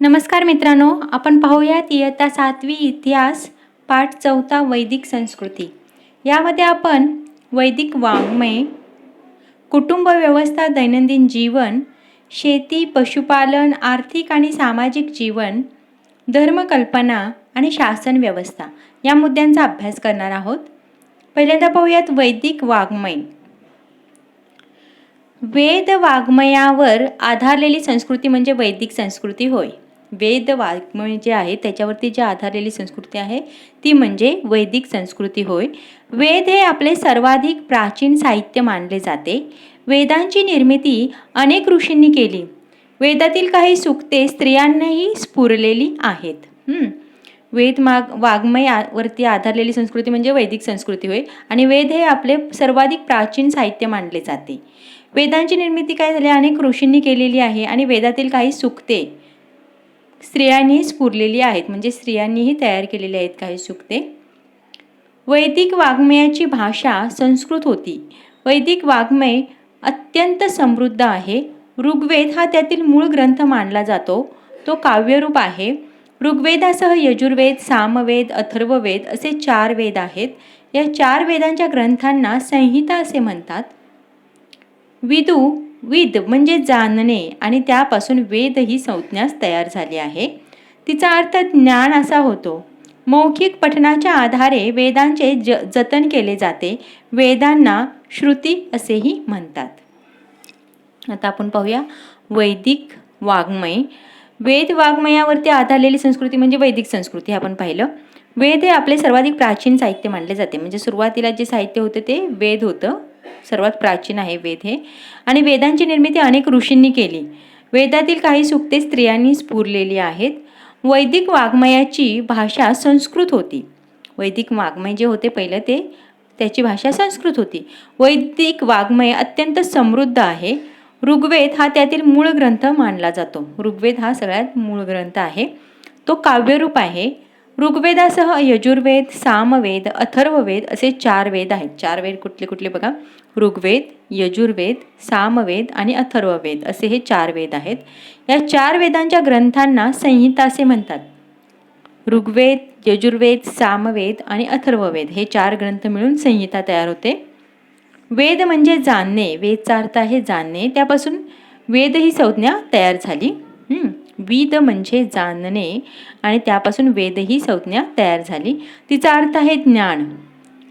नमस्कार मित्रांनो, आपण पाहूयात इयत्ता 7वी इतिहास पाठ 4 वैदिक संस्कृती. यामध्ये आपण वैदिक वाङ्मय, कुटुंब व्यवस्था, दैनंदिन जीवन, शेती, पशुपालन, आर्थिक आणि सामाजिक जीवन, धर्मकल्पना आणि शासन व्यवस्था या मुद्द्यांचा अभ्यास करणार आहोत. पहिल्यांदा पाहूयात वैदिक वाङ्मय. वेद वाङ्मयावर आधारलेली संस्कृती म्हणजे वैदिक संस्कृती होय. वेद वाङ्मय जे आहे त्याच्यावरती जी आधारलेली संस्कृती आहे ती म्हणजे वैदिक संस्कृती होय. वेद हे आपले सर्वाधिक प्राचीन साहित्य मानले जाते. वेदांची निर्मिती अनेक ऋषींनी केली. वेदातील काही सूक्ते स्त्रियांनाही स्फुरलेली आहेत. वेद वाङ्मयावरती आधारलेली संस्कृती म्हणजे वैदिक संस्कृती होय आणि वेद हे आपले सर्वाधिक प्राचीन साहित्य मानले जाते. वेदांची निर्मिती काय झाली, अनेक ऋषींनी केलेली आहे आणि वेदातील काही सूक्ते स्त्रियांनी स्फुरलेली आहेत, म्हणजे स्त्रियांनीही तयार केलेली आहेत काही सूक्ते. वैदिक वाङ्मयाची भाषा संस्कृत होती. वैदिक वाङ्मय अत्यंत समृद्ध आहे. ऋग्वेद हा त्यातील मूळ ग्रंथ मानला जातो. तो काव्यरूप आहे. ऋग्वेदासह यजुर्वेद, सामवेद, अथर्ववेद असे 4 वेद आहेत. या 4 वेदांच्या ग्रंथांना संहिता असे म्हणतात. विद म्हणजे जाणणे आणि त्यापासून वेद ही संज्ञा तयार झाली आहे. तिचा अर्थ ज्ञान असा होतो. मौखिक पठणाच्या आधारे वेदांचे जतन केले जाते. वेदांना श्रुती असेही म्हणतात. आता आपण पाहूया वैदिक वाङ्मय. वेद वाङ्मयावरती आधारलेली संस्कृती म्हणजे वैदिक संस्कृती आपण पाहिलं. वेद हे आपले सर्वाधिक प्राचीन साहित्य मानले जाते. म्हणजे सुरुवातीला जे साहित्य होते ते वेद होतं. सर्वात प्राचीन आहे वेद हे. आणि वेदांची निर्मिती अनेक ऋषींनी केली. वेदातील काही सूक्ते स्त्रियांनी स्फुरलेली आहेत. वैदिक वाङ्मयाची भाषा संस्कृत होती. वैदिक वाङ्मय जे होते पहिलं त्याची भाषा संस्कृत होती. वैदिक वाङ्मय अत्यंत समृद्ध आहे. ऋग्वेद हा त्यातील मूळ ग्रंथ मानला जातो. ऋग्वेद हा सगळ्यात मूळ ग्रंथ आहे. तो काव्यरूप आहे. ऋग्वेदासह यजुर्वेद, सामवेद, अथर्ववेद असे 4 वेद आहेत. 4 वेद कुठले कुठले बघा, ऋग्वेद, यजुर्वेद, सामवेद आणि अथर्ववेद असे हे 4 वेद आहेत. या 4 वेदांच्या ग्रंथांना संहिता असे म्हणतात. ऋग्वेद, यजुर्वेद, सामवेद आणि अथर्ववेद हे 4 ग्रंथ मिळून संहिता तयार होते. वेद म्हणजे जाणणे. वेदचा अर्थ आहे जाणणे. त्यापासून वेद ही संज्ञा तयार झाली. वेद म्हणजे जाणणे आणि त्यापासून वेद ही संज्ञा तयार झाली. तिचा अर्थ आहे ज्ञान.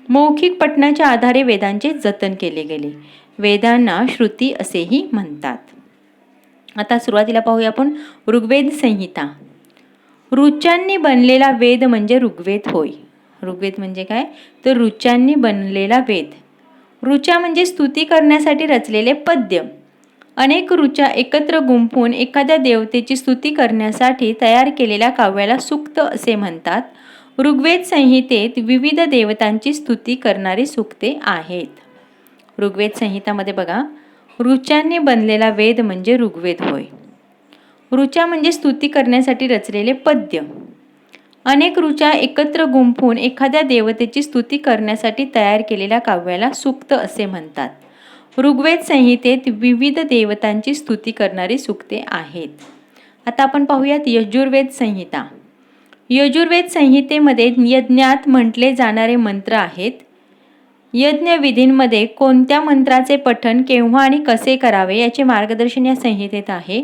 मौखिक पठणाच्या आधारे वेदांचे जतन केले गेले. वेदांना श्रुती असेही म्हणतात. आता सुरुवातीला पाहूया आपण ऋग्वेद संहिता. ऋचांनी बनलेला वेद म्हणजे ऋग्वेद होय. ऋग्वेद म्हणजे काय, तर ऋचांनी बनलेला वेद. ऋचा म्हणजे स्तुती करण्यासाठी रचलेले पद्य. अनेक ऋचा एकत्र गुंफून एखाद्या देवतेची स्तुती करण्यासाठी तयार केलेल्या काव्याला सूक्त असे म्हणतात. ऋग्वेद संहितेत विविध देवतांची स्तुती करणारी सूक्ते आहेत. ऋग्वेद संहितामध्ये बघा, ऋचांनी बनलेला वेद म्हणजे ऋग्वेद होय. ऋचा म्हणजे स्तुती करण्यासाठी रचलेले पद्य. अनेक ऋचा एकत्र गुंफून एखाद्या देवतेची स्तुती करण्यासाठी तयार केलेल्या काव्याला सूक्त असे म्हणतात. ऋग्वेद संहितेत विविध देवतांची स्तुती करणारी सूक्ते आहेत. आता आपण पाहूयात यजुर्वेद संहिता. यजुर्वेद संहितेमध्ये यज्ञात म्हटले जाणारे मंत्र आहेत. यज्ञविधींमध्ये कोणत्या मंत्राचे पठण केव्हा आणि कसे करावे याचे मार्गदर्शन या संहितेत आहे.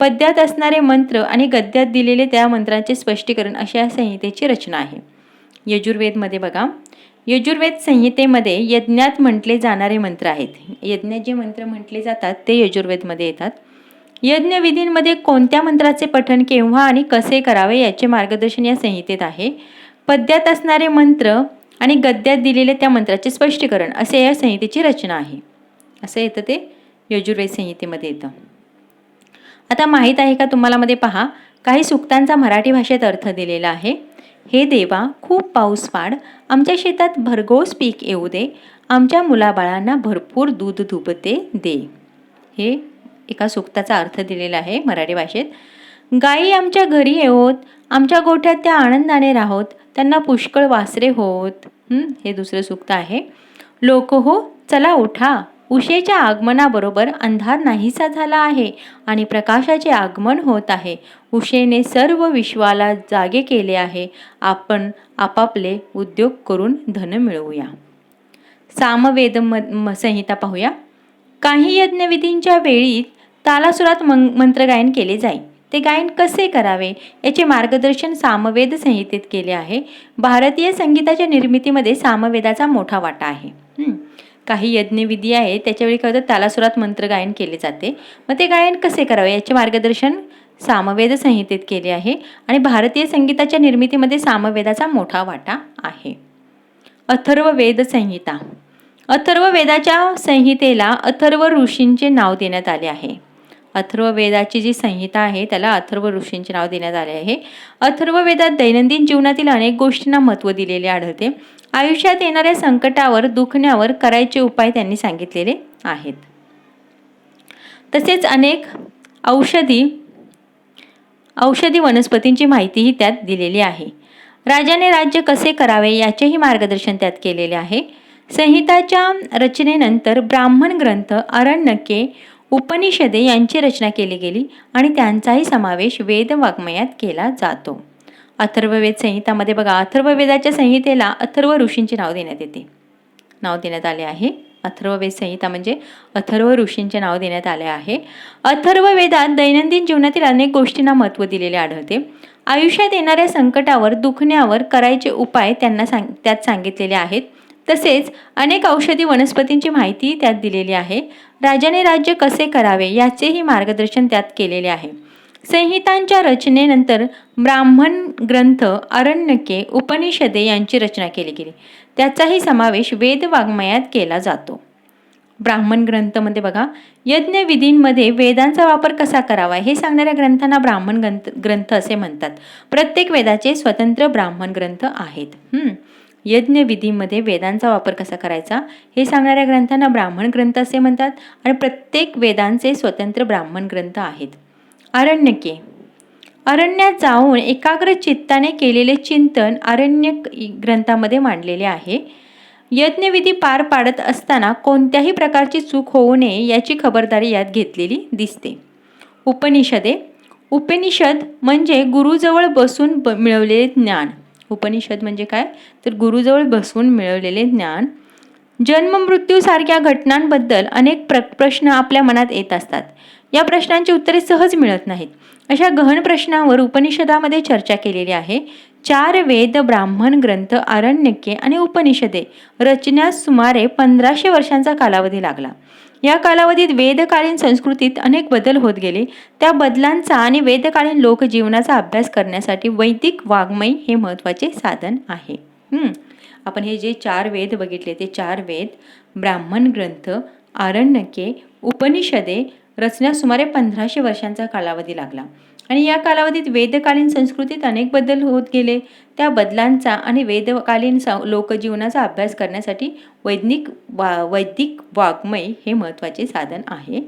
पद्यात असणारे मंत्र आणि गद्यात दिलेले त्या मंत्रांचे स्पष्टीकरण अशा या संहितेची रचना आहे. यजुर्वेदमध्ये बघा, यजुर्वेद संहितेमध्ये यज्ञात म्हटले जाणारे मंत्र आहेत. यज्ञात जे मंत्र म्हटले जातात ते यजुर्वेदमध्ये येतात. यज्ञविधींमध्ये कोणत्या मंत्राचे पठण केव्हा आणि कसे करावे याचे मार्गदर्शन या संहितेत आहे. पद्यात असणारे मंत्र आणि गद्यात दिलेले त्या मंत्राचे स्पष्टीकरण असे या संहितेची रचना आहे. असं येतं ते यजुर्वेद संहितेमध्ये येतं. आता माहीत आहे का तुम्हाला, मध्ये पहा, काही सूक्तांचा मराठी भाषेत अर्थ दिलेला आहे. हे देवा खूप पाऊस पाड, आमच्या शेतात भरघोस पीक येऊ दे, आमच्या मुलाबाळांना भरपूर दूध दुभते दे. हे एका सूक्ताचा अर्थ दिलेला आहे मराठी भाषेत. गायी आमच्या घरी येवोत, आमच्या गोठ्यात त्या आनंदाने राहोत, त्यांना पुष्कळ वासरे होत. हे दुसरं सूक्त आहे. लोक हो चला उठा, उशेच्या आगमनाबरोबर अंधार नाहीसा झाला आहे आणि प्रकाशाचे आगमन होत आहे. उशेने सर्व विश्वाला जागे केले आहे. आपण आपापले उद्योग करून धन मिळवूया. सामवेद संहिता पाहूया. काही यज्ञविधींच्या वेळी तालासुरात मंत्रगायन केले जाई. ते गायन कसे करावे याचे मार्गदर्शन सामवेद संहितेत केले आहे. भारतीय संगीताच्या निर्मितीमध्ये सामवेदाचा मोठा वाटा आहे. काही यज्ञविधी आहे त्याच्यावेळी काय होतं, तालासुरात मंत्रगायन केले जाते. मग ते गायन कसे करावे याचे मार्गदर्शन सामवेद संहितेत केले आहे आणि भारतीय संगीताच्या निर्मितीमध्ये सामवेदाचा मोठा वाटा आहे. अथर्ववेद संहिता. अथर्ववेदाच्या संहितेला अथर्व ऋषींचे नाव देण्यात आले आहे. अथर्ववेदाची जी संहिता आहे त्याला अथर्व ऋषींचे नाव देण्यात आले आहे. अथर्ववेदात दैनंदिन जीवनातील अनेक गोष्टींना महत्त्व दिलेले आढळते. आयुष्यात येणाऱ्या संकटावर, दुखण्यावर करायचे उपाय त्यांनी सांगितलेले आहेत. तसेच अनेक औषधी वनस्पतींची माहितीही त्यात दिलेली आहे. राजाने राज्य कसे करावे याचेही मार्गदर्शन त्यात केलेले आहे. संहिताच्या रचनेनंतर ब्राह्मण ग्रंथ, आरण्यके, उपनिषदे यांची रचना केली गेली आणि त्यांचाही समावेश वेद वाङ्मयात केला जातो. अथर्ववेद संहितामध्ये बघा, अथर्ववेदाच्या संहितेला अथर्व ऋषींचे नाव देण्यात आले आहे. अथर्ववेद संहिता म्हणजे अथर्व ऋषींचे नाव देण्यात आले आहे. अथर्ववेदात दैनंदिन जीवनातील अनेक गोष्टींना महत्त्व दिलेले आढळते. आयुष्यात येणाऱ्या संकटावर, दुखण्यावर करायचे उपाय त्यात सांगितलेले आहेत. तसेच अनेक औषधी वनस्पतींची माहिती त्यात दिलेली आहे. राजाने राज्य कसे करावे याचेही मार्गदर्शन त्यात केलेले आहे. संहितांच्या रचनेनंतर ब्राह्मण ग्रंथ, आरण्यके, उपनिषदे यांची रचना केली गेली. त्याचाही समावेश वेद वाङ्मयात केला जातो. ब्राह्मण ग्रंथमध्ये बघा, यज्ञविधींमध्ये वेदांचा वापर कसा करावा हे सांगणाऱ्या ग्रंथांना ब्राह्मण ग्रंथ असे म्हणतात. प्रत्येक वेदाचे स्वतंत्र ब्राह्मण ग्रंथ आहेत. यज्ञविधीमध्ये वेदांचा वापर कसा करायचा हे सांगणाऱ्या ग्रंथांना ब्राह्मण ग्रंथ असे म्हणतात आणि प्रत्येक वेदांचे स्वतंत्र ब्राह्मण ग्रंथ आहेत. आरण्यके. अरण्यात जाऊन एकाग्र चित्ताने केलेले चिंतन आरण्यक ग्रंथामध्ये मांडलेले आहे. यज्ञविधी पार पाडत असताना कोणत्याही प्रकारची चूक होऊ नये याची खबरदारी यात घेतलेली दिसते. उपनिषदे. उपनिषद म्हणजे गुरुजवळ बसून मिळवलेले ज्ञान. उपनिषद म्हणजे काय, तर गुरुजवळ बसून मिळवलेले ज्ञान. जन्म मृत्यू सारख्या घटनांबद्दल अनेक प्रश्न आपल्या मनात येत असतात. या प्रश्नांची उत्तरे सहज मिळत नाहीत. अशा गहन प्रश्नांवर उपनिषदामध्ये चर्चा केलेली आहे. 4 वेद, ब्राह्मण ग्रंथ, आरण्यके आणि उपनिषदे रचण्यास सुमारे 1500 वर्षांचा कालावधी लागला. या कालावधीत वेदकालीन संस्कृतीत अनेक बदल होत गेले. त्या बदलांचा आणि वेदकालीन लोकजीवनाचा अभ्यास करण्यासाठी वैदिक वाङ्मय हे महत्त्वाचे साधन आहे. आपण हे जे 4 वेद बघितले ते 4 वेद, ब्राह्मण ग्रंथ, आरण्यके, उपनिषदे रचण्यास सुमारे 1500 वर्षांचा कालावधी लागला आणि या कालावधीत वेदकालीन संस्कृतीत अनेक बदल होत गेले. त्या बदलांचा आणि वेदकालीन लोकजीवनाचा अभ्यास करण्यासाठी वैदिक वाङ्मय हे महत्त्वाचे साधन आहे.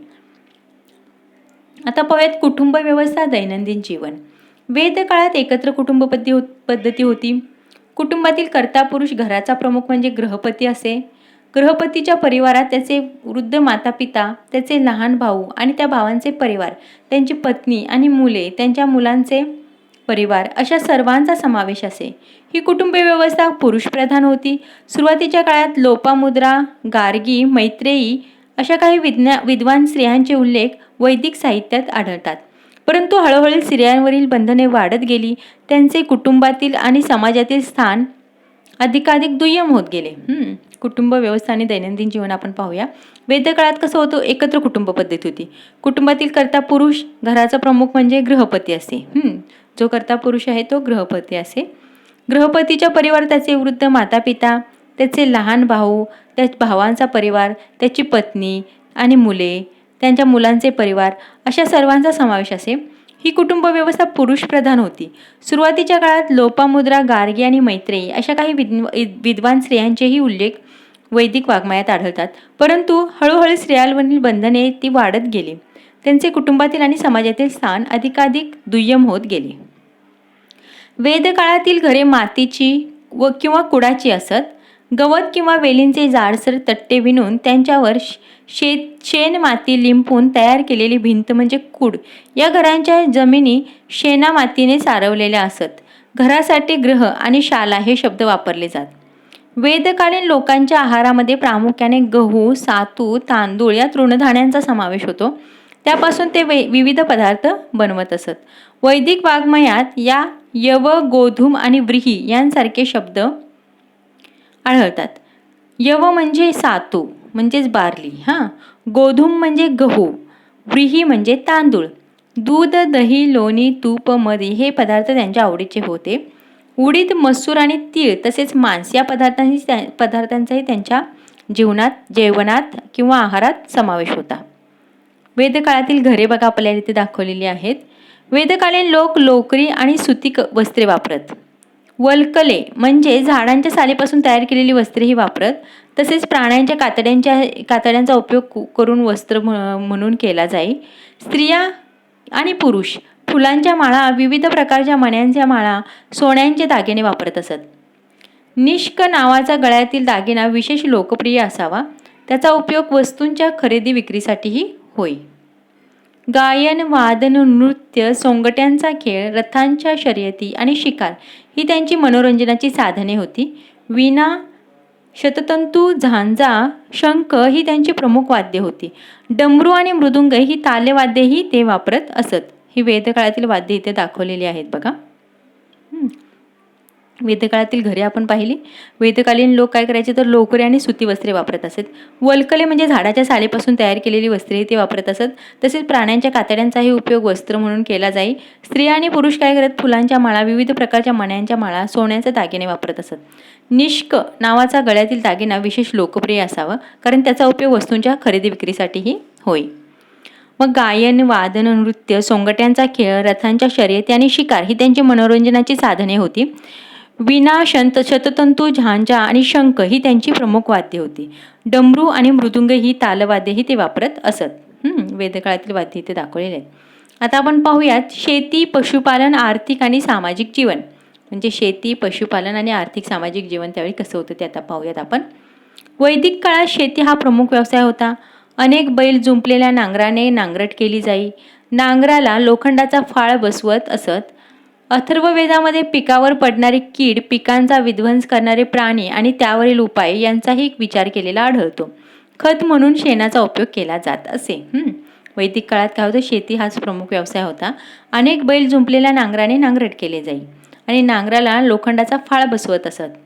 आता पाहूयात कुटुंब व्यवस्था, दैनंदिन जीवन. वेदकाळात एकत्र कुटुंब पद्धती होती. कुटुंबातील कर्ता पुरुष घराचा प्रमुख म्हणजे गृहपती असे. गृहपतीच्या परिवारात त्याचे वृद्ध माता पिता, त्याचे लहान भाऊ आणि त्या भावांचे परिवार, त्यांची पत्नी आणि मुले, त्यांच्या मुलांचे परिवार अशा सर्वांचा समावेश असे. ही कुटुंब व्यवस्था पुरुषप्रधान होती. सुरुवातीच्या काळात लोपामुद्रा, गार्गी, मैत्रेयी अशा काही विद्वान स्त्रियांचे उल्लेख वैदिक साहित्यात आढळतात. परंतु हळूहळू स्त्रियांवरील बंधने वाढत गेली. त्यांचे कुटुंबातील आणि समाजातील स्थान अधिकाधिक दुय्यम होत गेले. कुटुंब व्यवस्था आणि दैनंदिन जीवन आपण पाहूया. वेदकाळात कसं होतं, एकत्र कुटुंब पद्धती होती. कुटुंबातील कर्ता पुरुष, घराचा प्रमुख म्हणजे गृहपती असे. जो कर्ता पुरुष आहे तो गृहपती असे. गृहपतीच्या परिवार त्याचे वृद्ध माता पिता, त्याचे लहान भाऊ, त्या भावांचा परिवार, त्याची पत्नी आणि मुले, त्यांच्या मुलांचे परिवार अशा सर्वांचा समावेश असे. ही कुटुंब व्यवस्था पुरुषप्रधान होती. सुरुवातीच्या काळात लोपामुद्रा, गार्गी आणि मैत्रेयी अशा काही विद्वान स्त्रियांचेही उल्लेख वैदिक वाङ्मयात आढळतात. परंतु हळूहळू स्त्रियांवरील बंधने ती वाढत गेली. त्यांचे कुटुंबातील आणि समाजातील स्थान अधिकाधिक दुय्यम होत गेले. वेदकाळातील घरे मातीची किंवा कुडाची असत. गवत किंवा वेलींचे जाडसर तट्टे विणून त्यांच्यावर शेण माती लिंपून तयार केलेली भिंत म्हणजे कूड. या घरांच्या जमिनी शेणा मातीने सारवलेल्या असत. घरासाठी ग्रह आणि शाला हे शब्द वापरले जात. वेदकालीन लोकांच्या आहारामध्ये प्रामुख्याने गहू, सातू, तांदूळ या तृणधान्यांचा समावेश होतो. त्यापासून ते विविध पदार्थ बनवत असत. वैदिक वाङ्मयात या यव, गोधूम आणि व्रीही यांसारखे शब्द आढळतात. यव म्हणजे सातू म्हणजेच बार्ली, गोधूम म्हणजे गहू, व्रीही म्हणजे तांदूळ. दूध, दही, लोणी, तूप, मध हे पदार्थ त्यांच्या आवडीचे होते. उडीद, मसूर आणि तीळ तसेच मांस या पदार्थांचाही त्यांच्या जेवणात किंवा आहारात समावेश होता. वेदकाळातील घरे बघा आपल्याला इथे दाखवलेली आहेत. वेदकालीन लोक लोकरी आणि सुती वस्त्रे वापरत. वल्कले म्हणजे झाडांच्या सालीपासून तयार केलेली वस्त्रे ही वापरत. तसेच प्राण्यांच्या कातड्यांचा उपयोग करून वस्त्र म्हणून केला जाई. स्त्रिया आणि पुरुष फुलांच्या माळा, विविध प्रकारच्या मण्यांच्या माळा, सोन्यांचे दागिने वापरत असत. निष्क नावाचा गळ्यातील दागिना विशेष लोकप्रिय असावा. त्याचा उपयोग वस्तूंच्या खरेदी विक्रीसाठीही होय. गायन, वादन, नृत्य, सोंगट्यांचा खेळ, रथांच्या शर्यती आणि शिकार ही त्यांची मनोरंजनाची साधने होती. वीणा, शततंतू, झांजा, शंख ही त्यांची प्रमुख वाद्ये होती. डमरू आणि मृदुंग ही तालेवाद्येही ते वापरत असत. ही वेदकाळातील वाद्ये इथे दाखवलेली आहेत बघा. वेदकाळातील घरे आपण पाहिली. वेदकालीन लोक काय करायचे तर लोकरी आणि सुती वस्त्रे वापरत असत. वल्कले म्हणजे झाडाच्या सालीपासून तयार केलेली वस्त्रे ते वापरत असत. तसेच प्राण्यांच्या कातड्यांचाही उपयोग वस्त्र म्हणून केला जाई. स्त्रिया आणि पुरुष काय करत फुलांच्या माळा, विविध प्रकारच्या मण्यांच्या माळा, सोन्याचे दागिने वापरत असत. निष्क नावाचा गळ्यातील दागिना विशेष लोकप्रिय असावा कारण त्याचा उपयोग वस्तूंच्या खरेदी विक्रीसाठीही होय. मग गायन, वादन, नृत्य, सोंगट्यांचा खेळ, रथांच्या शर्यती आणि शिकार ही त्यांची मनोरंजनाची साधने होती. वीणा, शततंतू, झांजा आणि शंख ही त्यांची प्रमुख वाद्ये होती. डमरू आणि मृदुंग ही तालवाद्येही ते वापरत असत. वेदकाळातील वाद्ये इथे दाखवलेले आहेत. आता आपण पाहूयात शेती, पशुपालन, आर्थिक आणि सामाजिक जीवन. म्हणजे शेती, पशुपालन आणि आर्थिक सामाजिक जीवन त्यावेळी कसं होतं ते आता पाहूयात आपण. वैदिक काळात शेती हा प्रमुख व्यवसाय होता. अनेक बैल जुंपलेल्या नांगराने नांगरट केली जाई. नांगराला लोखंडाचा फाळ बसवत असत. अथर्ववेदामध्ये पिकावर पडणारे कीड, पिकांचा विध्वंस करणारे प्राणी आणि त्यावरील उपाय यांचाही विचार केलेला आढळतो. खत म्हणून शेणाचा उपयोग केला जात असे. वैदिक काळात काय होतं, शेती हाच प्रमुख व्यवसाय होता. अनेक बैल जुंपलेल्या नांगराने नांगरट केले जाई आणि नांगराला लोखंडाचा फाळ बसवत असत.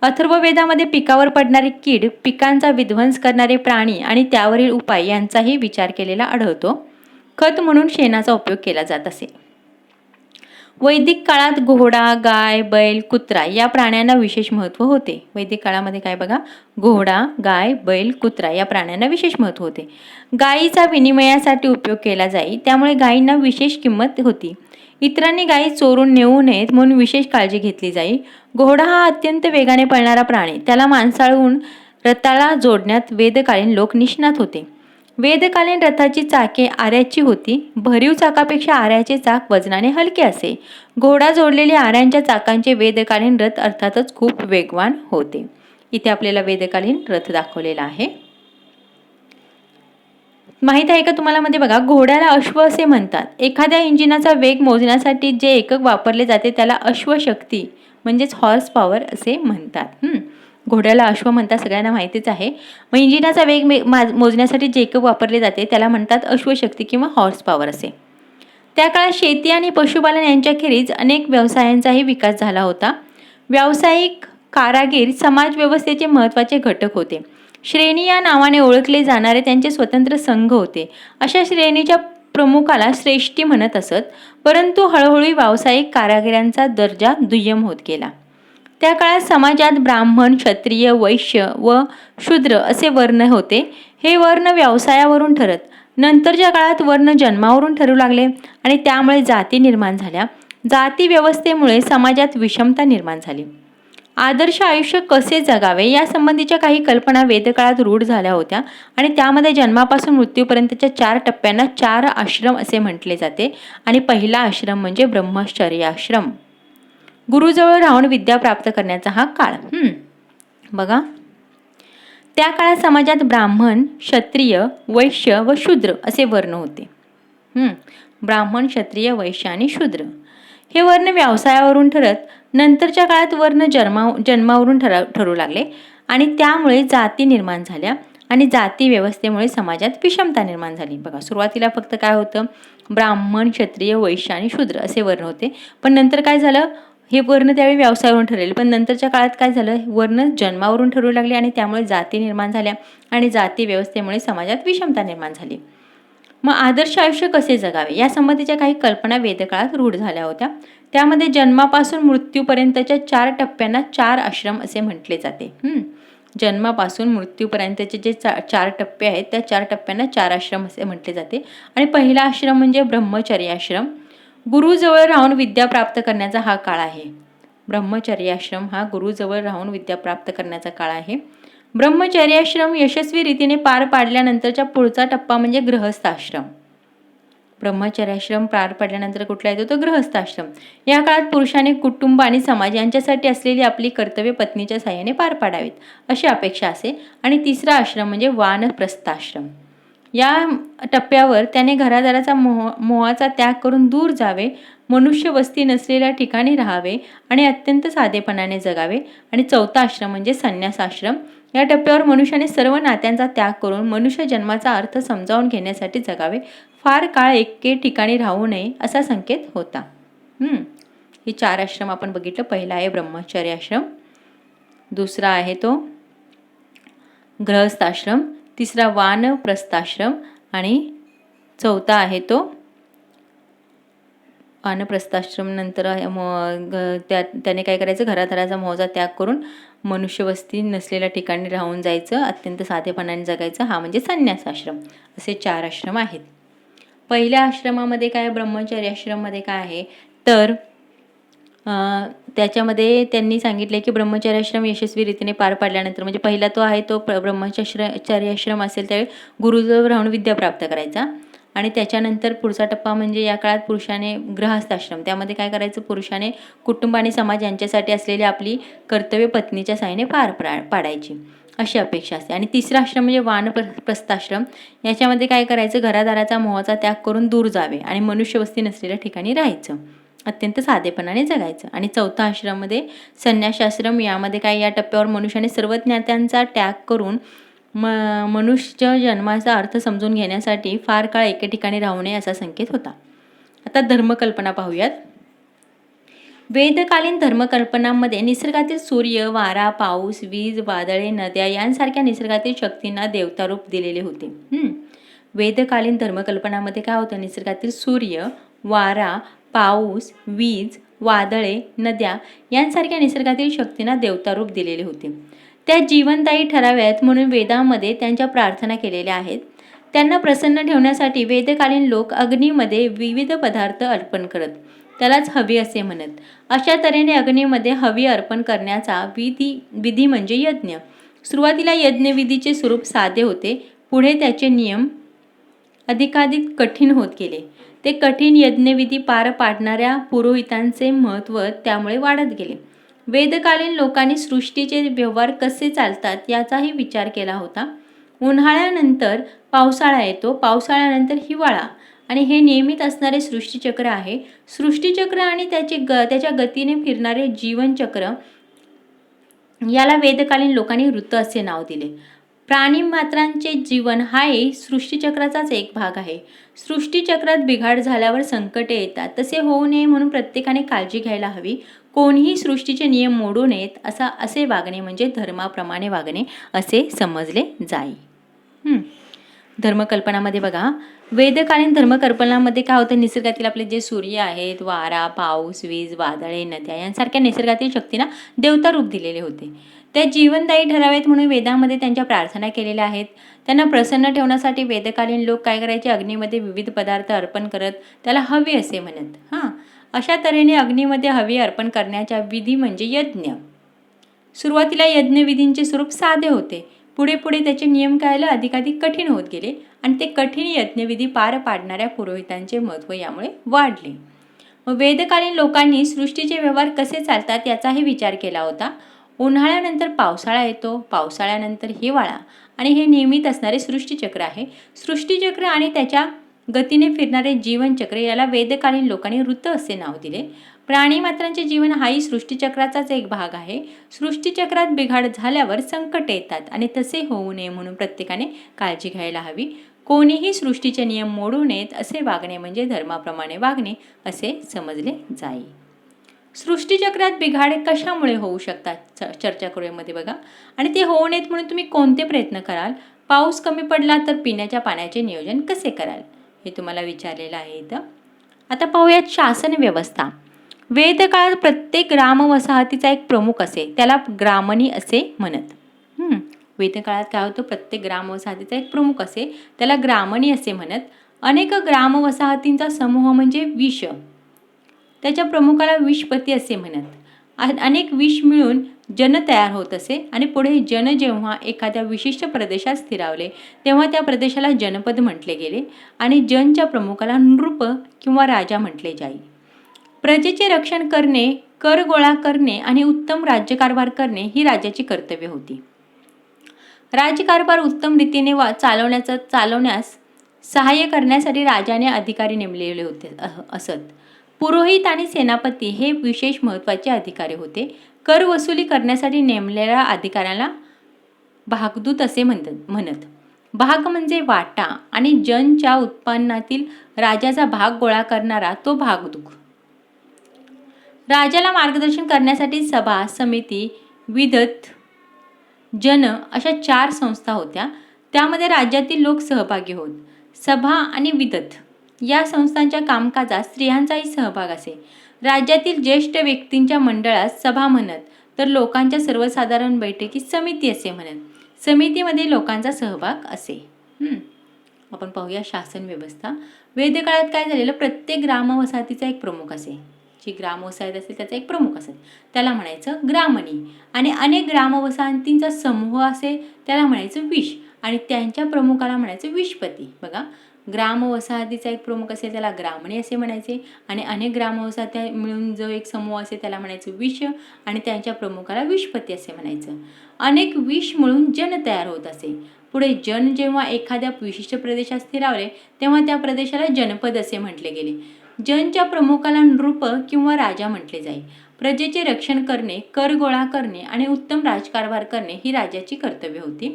अथर्ववेदामध्ये पिकावर पडणारी कीड, पिकांचा विध्वंस करणारे प्राणी आणि त्यावरील उपाय यांचाही विचार केलेला आढळतो. खत म्हणून शेणाचा उपयोग केला जात असे. वैदिक काळात घोडा, गाय, बैल, कुत्रा या प्राण्यांना विशेष महत्त्व होते. वैदिक काळामध्ये काय बघा, घोडा, गाय, बैल, कुत्रा या प्राण्यांना विशेष महत्त्व होते. गायीचा विनिमयासाठी उपयोग केला जाई, त्यामुळे गायींना विशेष किंमत होती. इतरांनी गायी चोरून नेऊ नयेत म्हणून विशेष काळजी घेतली जाई. घोडा हा अत्यंत वेगाने पळणारा प्राणी, त्याला माणसाळून रथाला जोडण्यात वेदकालीन लोक निष्णात होते. वेदकालीन रथाची चाके आऱ्याची होती. भरीव चाकापेक्षा आऱ्याचे चाक वजनाने हलके असे. घोडा जोडलेले आऱ्यांच्या चाकांचे वेदकालीन रथ अर्थातच खूप वेगवान होते. इथे आपल्याला वेदकालीन रथ दाखवलेला आहे. माहित आहे का तुम्हाला, मध्ये बघा, घोड्याला अश्व असे म्हणतात. एखाद्या इंजिनाचा वेग मोजण्यासाठी जे एकक वापरले जाते त्याला अश्वशक्ती म्हणजेच हॉर्स पॉवर असे म्हणतात. घोड्याला अश्व म्हणतात, सगळ्यांना माहितीच आहे. मग इंजिनाचा वेग मोजण्यासाठी जे एकक वापरले जाते त्याला म्हणतात अश्वशक्ती किंवा हॉर्स पॉवर असे. त्या काळात शेती आणि पशुपालन यांच्याखेरीज अनेक व्यवसायांचाही विकास झाला होता. व्यावसायिक कारागीर समाज व्यवस्थेचे महत्त्वाचे घटक होते. श्रेणी या नावाने ओळखले जाणारे त्यांचे स्वतंत्र संघ होते. अशा श्रेणीच्या प्रमुखाला श्रेष्ठी म्हणत असत. परंतु हळूहळू व्यावसायिक कारागिरांचा दर्जा दुय्यम होत गेला. त्या काळात समाजात ब्राह्मण, क्षत्रिय, वैश्य व शूद्र असे वर्ण होते. हे वर्ण व्यवसायावरून ठरत. नंतरच्या काळात वर्ण जन्मावरून ठरू लागले आणि त्यामुळे जाती निर्माण झाल्या. जाती व्यवस्थेमुळे समाजात विषमता निर्माण झाली. आदर्श आयुष्य कसे जगावे यासंबंधीच्या काही कल्पना वेदकाळात रूढ झाल्या होत्या आणि त्यामध्ये जन्मापासून मृत्यूपर्यंतच्या 4 टप्प्यांना 4 आश्रम असे म्हटले जाते. आणि पहिला आश्रम म्हणजे ब्रह्मचर्याश्रम. गुरुजवळ राहून विद्या प्राप्त करण्याचा हा काळ. बघा, त्या काळात समाजात ब्राह्मण, क्षत्रिय, वैश्य व शूद्र असे वर्ण होते. ब्राह्मण, क्षत्रिय, वैश्य आणि शूद्र हे वर्ण व्यवसायावरून ठरत, नंतरच्या काळात वर्ण जन्मावरून ठरू लागले आणि त्यामुळे जाती निर्माण झाल्या आणि जाती व्यवस्थेमुळे समाजात विषमता निर्माण झाली. बघा, सुरुवातीला फक्त काय होतं, ब्राह्मण, क्षत्रिय, वैश्य आणि शूद्र असे वर्ण होते. पण नंतर काय झालं, हे वर्ण त्यावेळी व्यवसायावरून ठरले, पण नंतरच्या काळात काय झालं, वर्ण जन्मावरून ठरू लागले आणि त्यामुळे जाती निर्माण झाल्या आणि जाती व्यवस्थेमुळे समाजात विषमता निर्माण झाली. मग आदर्श आयुष्य कसे जगावे यासंबंधीच्या काही कल्पना वेदकाळात रूढ झाल्या होत्या. त्यामध्ये जन्मापासून मृत्यूपर्यंतच्या 4 टप्प्यांना 4 आश्रम असे म्हटले जाते. जन्मापासून मृत्यूपर्यंतचे जे 4 टप्पे आहेत त्या 4 टप्प्यांना 4 आश्रम असे म्हटले जाते. आणि पहिला आश्रम म्हणजे ब्रह्मचर्य आश्रम. गुरुजवळ राहून विद्या प्राप्त करण्याचा हा काळ आहे. ब्रह्मचर्य आश्रम हा गुरुजवळ राहून विद्या प्राप्त करण्याचा काळ आहे. ब्रह्मचर्याश्रम यशस्वी रीतीने पार पाडल्यानंतरचा पुढचा टप्पा म्हणजे गृहस्थाश्रम. ब्रह्मचर्याश्रम पार पडल्यानंतर कुठला येतो, तो गृहस्थाश्रम. या काळात पुरुषाने कुटुंब आणि समाज यांच्यासाठी असलेली आपली कर्तव्य पत्नीच्या साहाय्याने पार पाडावीत अशी अपेक्षा असे. आणि तिसरा आश्रम म्हणजे वानप्रस्थाश्रम. या टप्प्यावर त्याने घरादाराचा मोहाचा त्याग करून दूर जावे, मनुष्य वस्ती नसलेल्या ठिकाणी राहावे आणि अत्यंत साधेपणाने जगावे. आणि चौथा आश्रम म्हणजे संन्यासाश्रम. या टप्प्यावर मनुष्याने सर्व नात्यांचा त्याग करून मनुष्य जन्माचा अर्थ समजावून घेण्यासाठी जगावे, फार काळ एके ठिकाणी राहू नये असा संकेत होता. हे 4 आश्रम आपण बघितलं. पहिला आहे ब्रह्मचर्य आश्रम, दुसरा आहे तो गृहस्थाश्रम, तिसरा वानप्रस्थाश्रम आणि चौथा आहे तो वानप्रस्थाश्रम. नंतर त्याने काय करायचं, घरादाराचा मोहाचा त्याग करून मनुष्यवस्ती नसलेल्या ठिकाणी राहून जायचं, अत्यंत साधेपणाने जगायचं, हा म्हणजे संन्यासाश्रम. असे 4 आश्रम आहेत. पहिल्या आश्रमामध्ये काय, ब्रह्मचर्य आश्रममध्ये काय आहे तर त्याच्यामध्ये त्यांनी सांगितले की ब्रह्मचर्याश्रम यशस्वी रीतीने पार पाडल्यानंतर, म्हणजे पहिला तो आहे तो ब्रह्मचर्याश्रम असेल त्यावेळी गुरुजवळ राहून विद्या प्राप्त करायचा. आणि त्याच्यानंतर पुढचा टप्पा म्हणजे या काळात पुरुषाने गृहस्थाश्रम. त्यामध्ये काय करायचं, पुरुषाने कुटुंब आणि समाज यांच्यासाठी असलेली आपली कर्तव्य पत्नीच्या साहाय्याने पार पाडायची अशी अपेक्षा असते. आणि तिसरा आश्रम म्हणजे वानप्रस्थाश्रम. याच्यामध्ये काय करायचं, घरादाराचा मोहाचा त्याग करून दूर जावे आणि मनुष्यवस्ती नसलेल्या ठिकाणी राहायचं, अत्यंत साधेपणाने जगायचं. आणि चौथा आश्रममध्ये संन्यासाश्रम. यामध्ये काय, या टप्प्यावर मनुष्याने सर्व ज्ञात्यांचा त्याग करून मनुष्य जन्माचा अर्थ समजून घेण्यासाठी फार काळ एके ठिकाणी राहू नये असा संकेत होता. आता धर्मकल्पना पाहूयात. वेदकालीन धर्मकल्पनांमध्ये निसर्गातील सूर्य, वारा, पाऊस, वीज, वादळे, नद्या यांसारख्या निसर्गातील शक्तींना देवतारूप दिलेले होते. वेदकालीन धर्मकल्पनामध्ये काय होतं, निसर्गातील सूर्य, वारा, पाऊस, वीज, वादळे, नद्या यांसारख्या निसर्गातील शक्तींना देवतारूप दिलेले होते. त्या जीवनदायी ठराव्यात म्हणून वेदामध्ये त्यांच्या प्रार्थना केलेल्या आहेत. त्यांना प्रसन्न ठेवण्यासाठी वेदकालीन लोक अग्नीमध्ये विविध पदार्थ अर्पण करत, त्यालाच हवी असे म्हणत. अशा तऱ्हेने अग्नीमध्ये हवी अर्पण करण्याचा विधी म्हणजे यज्ञ. सुरुवातीला यज्ञविधीचे स्वरूप साधे होते, पुढे त्याचे नियम अधिकाधिक कठीण होत गेले. ते कठीण यज्ञविधी पार पाडणाऱ्या पुरोहितांचे महत्त्व त्यामुळे वाढत गेले. वेदकालीन लोकांनी सृष्टीचे व्यवहार कसे चालतात याचाही विचार केला होता. उन्हाळ्यानंतर पावसाळा येतो, पावसाळ्यानंतर हिवाळा, आणि हे नियमित असणारे सृष्टीचक्र आहे. सृष्टीचक्र आणि त्याच्या गतीने फिरणारे जीवनचक्र याला वेदकालीन लोकांनी ऋतू असे नाव दिले. प्राणीमात्रांचे जीवन हाही सृष्टीचक्राचाच एक भाग आहे. सृष्टीचक्रात बिघाड झाल्यावर संकटे येतात, तसे होऊ नये म्हणून प्रत्येकाने काळजी घ्यायला हवी. कोणीही सृष्टीचे नियम मोडू नयेत असे वागणे म्हणजे धर्माप्रमाणे वागणे असे समजले जाई. धर्मकल्पनामध्ये बघा, वेदकालीन धर्मकल्पनामध्ये काय होतं, निसर्गातील आपले जे सूर्य आहेत, वारा, पाऊस, वीज, वादळे, नद्या यांसारख्या निसर्गातील शक्तींना देवता रूप दिलेले होते. त्या जीवनदायी ठरावेत म्हणून वेदामध्ये त्यांच्या प्रार्थना केलेल्या आहेत. त्यांना प्रसन्न ठेवण्यासाठी वेदकालीन लोक काय करायचे, अग्नीमध्ये विविध पदार्थ अर्पण करत त्याला हवी असे म्हणत. अशा तऱ्हेने अग्नीमध्ये हवी अर्पण करण्याच्या विधी म्हणजे यज्ञ. सुरुवातीला यज्ञविधींचे स्वरूप साधे होते, पुढे पुढे त्याचे नियम काय अधिकाधिक कठीण होत गेले आणि ते कठीण यज्ञविधी पार पाडणाऱ्या पुरोहितांचे महत्त्व यामुळे वाढले. वेदकालीन लोकांनी सृष्टीचे व्यवहार कसे चालतात याचाही विचार केला होता. उन्हाळ्यानंतर पावसाळा येतो, पावसाळ्यानंतर हिवाळा आणि हे नियमित असणारे सृष्टीचक्र आहे. सृष्टीचक्र आणि त्याच्या गतीने फिरणारे जीवनचक्र याला वेदकालीन लोकांनी ऋतू असे नाव दिले. प्राणीमात्रांचे जीवन हाही सृष्टीचक्राचाच एक भाग आहे. सृष्टीचक्रात बिघाड झाल्यावर संकट येतात आणि तसे होऊ नये म्हणून प्रत्येकाने काळजी घ्यायला हवी. कोणीही सृष्टीचे नियम मोडू नयेत असे वागणे म्हणजे धर्माप्रमाणे वागणे असे समजले जाईल. सृष्टीचक्रात बिघाड कशामुळे होऊ शकतात चर्चा करूयामध्ये बघा. आणि ते होऊ नयेत म्हणून तुम्ही कोणते प्रयत्न कराल? पाऊस कमी पडला तर पिण्याच्या पाण्याचे नियोजन कसे कराल? हे तुम्हाला विचारलेलं आहे इथं. आता पाहूयात शासन व्यवस्था. वेदकाळात प्रत्येक ग्रामवसाहतीचा एक प्रमुख असे, त्याला ग्रामणी असे म्हणत. वेदकाळात काय होतं? प्रत्येक ग्रामवसाहतीचा एक प्रमुख असे, त्याला ग्रामणी असे म्हणत. अनेक ग्रामवसाहतींचा समूह म्हणजे विश, त्याच्या प्रमुखाला विषपती असे म्हणत. अनेक विष मिळून जन तयार होत असे आणि पुढे जन जेव्हा एखाद्या विशिष्ट प्रदेशात स्थिरावले तेव्हा त्या प्रदेशाला जनपद म्हटले गेले आणि जनच्या प्रमुखाला नृप किंवा राजा म्हटले जाई. प्रजेचे रक्षण करणे, कर गोळा करणे आणि उत्तम राज्यकारभार करणे ही राजाची कर्तव्य होती. राज्यकारभार उत्तम रीतीने चालवण्यास सहाय्य करण्यासाठी राजाने अधिकारी नेमलेले होते असत. पुरोहित आणि सेनापती हे विशेष महत्त्वाचे अधिकारी होते. कर वसुली करण्यासाठी नेमलेल्या अधिकाऱ्याला भागदूत असे म्हणत. भाग म्हणजे वाटा आणि जनच्या उत्पन्नातील राजाचा भाग गोळा करणारा तो भागदूत. राजाला मार्गदर्शन करण्यासाठी सभा, समिती, विधत, जन अशा 4 संस्था होत्या. त्यामध्ये राज्यातील लोक सहभागी होत. सभा आणि विधत या संस्थांच्या कामकाजात स्त्रियांचाही सहभाग असे. राज्यातील ज्येष्ठ व्यक्तींच्या मंडळास सभा म्हणत, तर लोकांच्या सर्वसाधारण बैठकीत समिती असे म्हणत. समितीमध्ये लोकांचा सहभाग असे. आपण पाहूया शासन व्यवस्था. वेदकाळात काय झालेलं? प्रत्येक ग्रामवसाहतीचा एक प्रमुख असे. जी ग्रामवसाहत असेल त्याचा एक प्रमुख असेल, त्याला म्हणायचं ग्रामणी. आणि अनेक ग्रामवसाहतींचा समूह असे, त्याला म्हणायचं विश आणि त्यांच्या प्रमुखाला म्हणायचं विषपती. बघा, ग्रामवसाहतीचा एक प्रमुख असेल त्याला ग्रामणी असे म्हणायचे आणि अनेक ग्रामवसाहत्या मिळून जो एक समूह असेल त्याला म्हणायचं विश आणि त्यांच्या प्रमुखाला विषपती असे म्हणायचं. अनेक विष मिळून जन तयार होत असे. पुढे जन जेव्हा एखाद्या विशिष्ट प्रदेशात स्थिरावले तेव्हा त्या प्रदेशाला जनपद असे म्हटले गेले. जनच्या प्रमुखाला नृप किंवा राजा म्हटले जाई. प्रजेचे रक्षण करणे, कर गोळा करणे आणि उत्तम राजकारभार करणे ही राजाची कर्तव्य होती.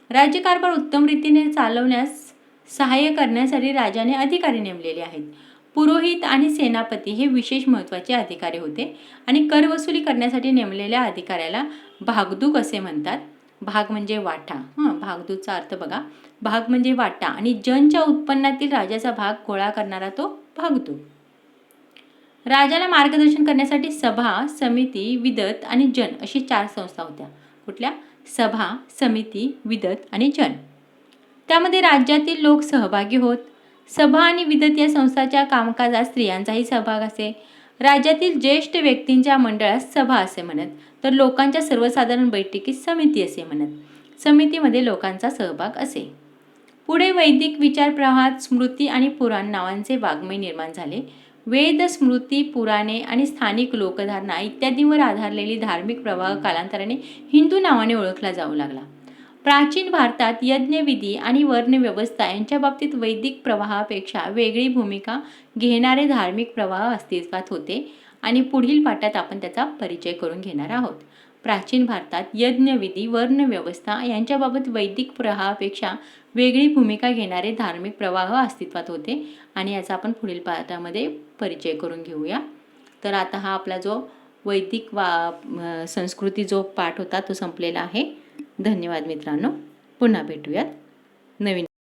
राज्यकारभार उत्तम रीतीने चालवण्यास सहाय्य करण्यासाठी राजाने अधिकारी नेमलेले आहेत. पुरोहित आणि सेनापती हे विशेष महत्त्वाचे अधिकारी होते आणि कर वसुली करण्यासाठी नेमलेल्या अधिकाऱ्याला भागदूत असे म्हणतात. भाग म्हणजे वाटा. भागदूतचा अर्थ बघा. भाग म्हणजे वाटा आणि जनच्या उत्पन्नातील राजाचा भाग गोळा करणारा तो भागदूत. राजाला मार्गदर्शन करण्यासाठी सभा, समिती, विधत आणि जन अशी 4 संस्था होत्या. कुठल्या? सभा, समिती, विधत आणि जन. त्यामध्ये राज्यातील लोक सहभागी होत. सभा आणि विधत या संस्थांच्या कामकाजात स्त्रियांचाही सहभाग असे. राज्यातील ज्येष्ठ व्यक्तींच्या मंडळास सभा असे म्हणत, तर लोकांच्या सर्वसाधारण बैठकीत समिती असे म्हणत. समितीमध्ये लोकांचा सहभाग असे. पुढे वैदिक विचार प्रवाहात स्मृती आणि पुराण नावांचे वाङ्मय निर्माण झाले. वेद, स्मृती, पुराणे आणि स्थानिक लोकधारणा इत्यादींवर आधारलेली धार्मिक प्रवाह कालांतराने हिंदू नावाने ओळखला जाऊ लागला. प्राचीन भारतात यज्ञविधी आणि वर्णव्यवस्था यांच्या बाबतीत वैदिक प्रवाहापेक्षा वेगळी भूमिका घेणारे धार्मिक प्रवाह अस्तित्वात होते आणि पुढील पाठात आपण त्याचा परिचय करून घेणार आहोत. प्राचीन भारतात यज्ञविधी, वर्णव्यवस्था यांच्याबाबत वैदिक प्रवाहापेक्षा वेगळी भूमिका घेणारे धार्मिक प्रवाह अस्तित्वात होते आणि याचा आपण पुढील पाठामध्ये परिचय करून घेऊया. तर आता हा आपला जो वैदिक संस्कृती जो पाठ होता तो संपलेला आहे. धन्यवाद मित्रांनो. पुन्हा भेटूयात नवीन